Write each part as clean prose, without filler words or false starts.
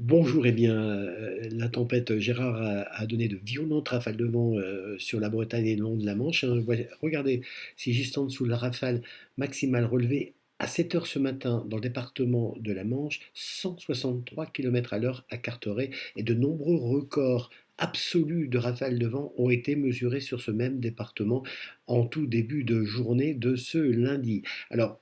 Bonjour, eh bien, la tempête Gérard a donné de violentes rafales de vent sur la Bretagne et le long de la Manche, hein. Regardez, si juste en dessous la rafale maximale relevée à 7 heures ce matin dans le département de la Manche, 163 km à l'heure à Carteret, et de nombreux records absolus de rafales de vent ont été mesurés sur ce même département en tout début de journée de ce lundi. Alors,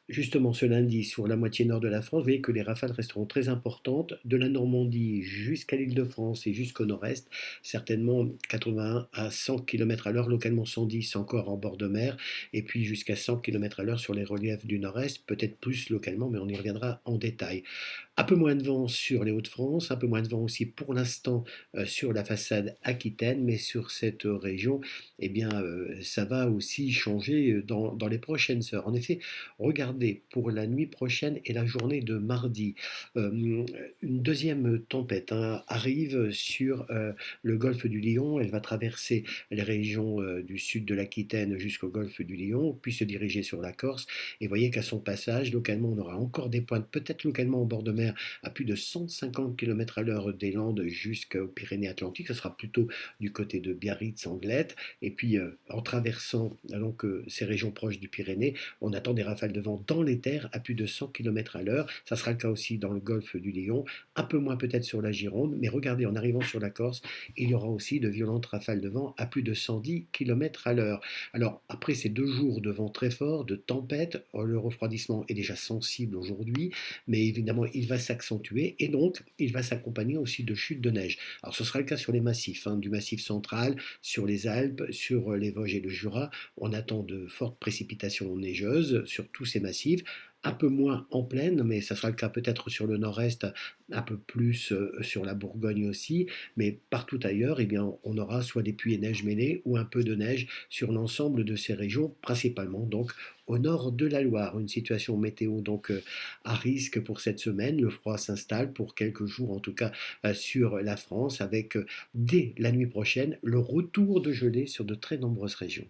justement, ce lundi, sur la moitié nord de la France, vous voyez que les rafales resteront très importantes, de la Normandie jusqu'à l'Île-de-France et jusqu'au nord-est, certainement 81 à 100 km à l'heure, localement 110 encore en bord de mer, et puis jusqu'à 100 km à l'heure sur les reliefs du nord-est, peut-être plus localement, mais on y reviendra en détail. Un peu moins de vent sur les Hauts-de-France, un peu moins de vent aussi pour l'instant sur la façade aquitaine, mais sur cette région, eh bien, ça va aussi changer dans les prochaines heures. En effet, regardez, pour la nuit prochaine et la journée de mardi, euh, une deuxième tempête, hein, arrive sur le golfe du Lion. Elle va traverser les régions du sud de l'Aquitaine jusqu'au golfe du Lion, puis se diriger sur la Corse. Et voyez qu'à son passage, localement, on aura encore des pointes, peut-être localement en bord de mer, à plus de 150 km à l'heure des Landes jusqu'aux Pyrénées-Atlantiques. Ce sera plutôt du côté de Biarritz, Anglette. Et puis, en traversant donc, ces régions proches du Pyrénées, on attend des rafales de vent dans les terres à plus de 100 km à l'heure. Ça sera le cas aussi dans le golfe du Lion, un peu moins peut-être sur la Gironde, mais regardez, en arrivant sur la Corse, il y aura aussi de violentes rafales de vent à plus de 110 km à l'heure. Alors, après ces 2 jours de vent très fort, de tempête, le refroidissement est déjà sensible aujourd'hui, mais évidemment, il va s'accentuer et donc, il va s'accompagner aussi de chutes de neige. Alors, ce sera le cas sur les massifs, hein, du massif central, sur les Alpes, sur les Vosges et le Jura. On attend de fortes précipitations neigeuses sur tous ces massifs, un peu moins en plaine, mais ça sera le cas peut-être sur le nord-est, un peu plus sur la Bourgogne aussi, mais partout ailleurs, eh bien, on aura soit des pluies et neiges mêlées ou un peu de neige sur l'ensemble de ces régions, principalement donc au nord de la Loire. Une situation météo donc à risque pour cette semaine. Le froid s'installe pour quelques jours, en tout cas sur la France, avec dès la nuit prochaine le retour de gelée sur de très nombreuses régions.